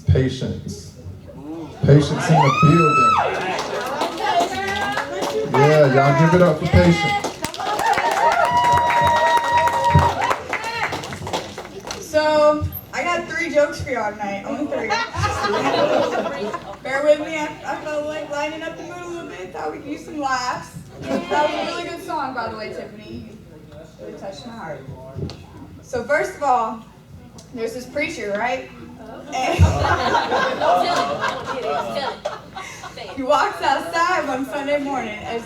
Patience. Patience in the building. Yeah, y'all give it up for patience. So, I got 3 jokes for y'all tonight. Only 3. Bear with me. I felt like lining up the mood a little bit. Thought we could use some laughs. That was a really good song, by the way, Tiffany. You really touched my heart. So, first of all, there's this preacher, right? And he walks outside one Sunday morning as,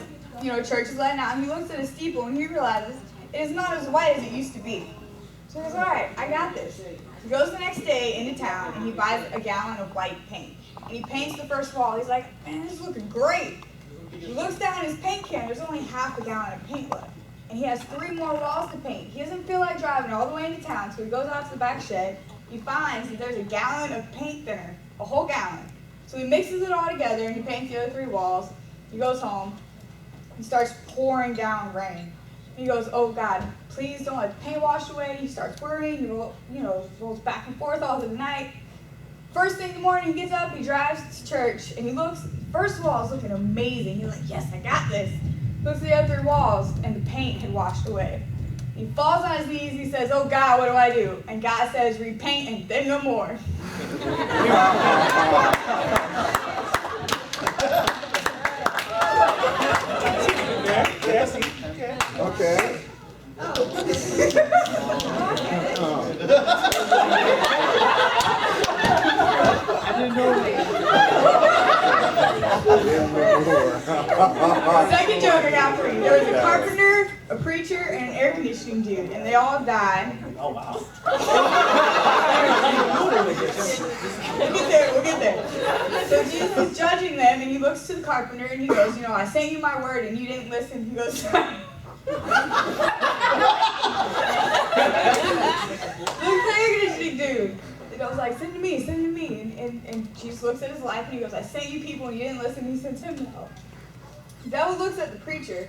church is letting out, and he looks at a steeple and he realizes it is not as white as it used to be. So he goes, all right, I got this. He goes the next day into town and he buys a gallon of white paint. And he paints the first wall. He's like, man, this is looking great. He looks down his paint can. There's only half a gallon of paint left. And he has 3 more walls to paint. He doesn't feel like driving all the way into town, so he goes out to the back shed. He finds that there's a gallon of paint thinner, a whole gallon. So he mixes it all together and he paints the other 3 walls. He goes home. He starts pouring down rain. He goes, oh God, please don't let the paint wash away. He starts worrying. He rolls back and forth all through the night. First thing in the morning, he gets up, he drives to church, and he looks, first of all, it's looking amazing. He's like, yes, I got this. Looks at the other 3 walls, and the paint had washed away. He falls on his knees, he says, oh God, what do I do? And God says, repaint and then no more. Okay. I didn't know. Second joke I got for you. There was a carpenter, a preacher, and an air conditioning dude, and they all died. Oh, wow. We'll get there. So Jesus is judging them, and he looks to the carpenter, and he goes, I sent you my word, and you didn't listen. He goes, look at the air conditioning dude. He goes like, send to me. And Jesus looks at his life, and he goes, I sent you people, and you didn't listen. He sends him to hell. The devil looks at the preacher,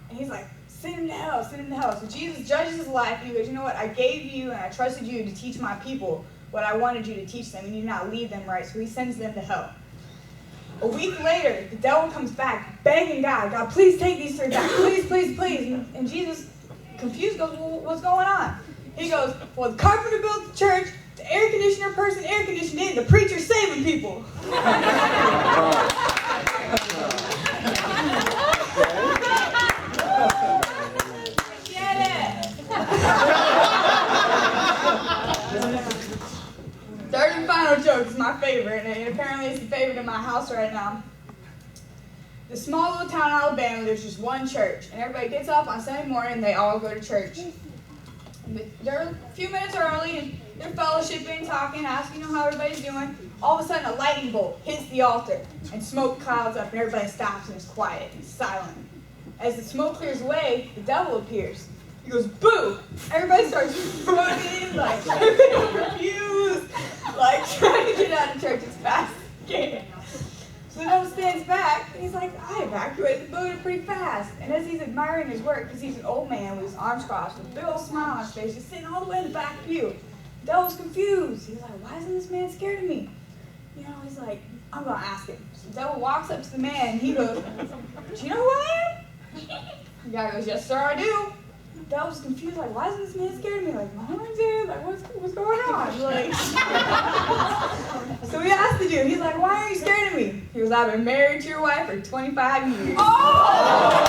and he's like, send him to hell. So Jesus judges his life, and he goes, you know what? I gave you and I trusted you to teach my people what I wanted you to teach them, and you did not lead them right, so he sends them to hell. A week later, the devil comes back, begging God, please take these 3 back, please. And Jesus, confused, goes, well, what's going on? He goes, well, the carpenter built the church, the air conditioner person air conditioned it, and the preacher's saving people. Get it? Third and final joke is my favorite, and apparently it's the favorite in my house right now. The small little town in Alabama, there's just one church, and everybody gets up on Sunday morning and they all go to church. They're a few minutes early, and they're fellowshipping, talking, asking how everybody's doing. All of a sudden, a lightning bolt hits the altar, and smoke clouds up, and everybody stops and is quiet and silent. As the smoke clears away, the devil appears. He goes, boo! Everybody starts running, like, confused, like, trying to get out of church as fast as they can. So the devil stands back, and he's like, I evacuated the building pretty fast. And as he's admiring his work, because he's an old man with his arms crossed, with a big old smile on his face, he's sitting all the way in the back pew. The devil's confused. He's like, why isn't this man scared of me? He's like, I'm going to ask him. So the devil walks up to the man, and he goes, do you know who I am? The guy goes, yes, sir, I do. The devil's confused, like, why isn't this man scared of me? Like, what am I doing? Like, what's going on? Like, so he asked the dude, he's like, why are you scared of me? He goes, I've been married to your wife for 25 years. Oh!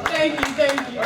Thank you.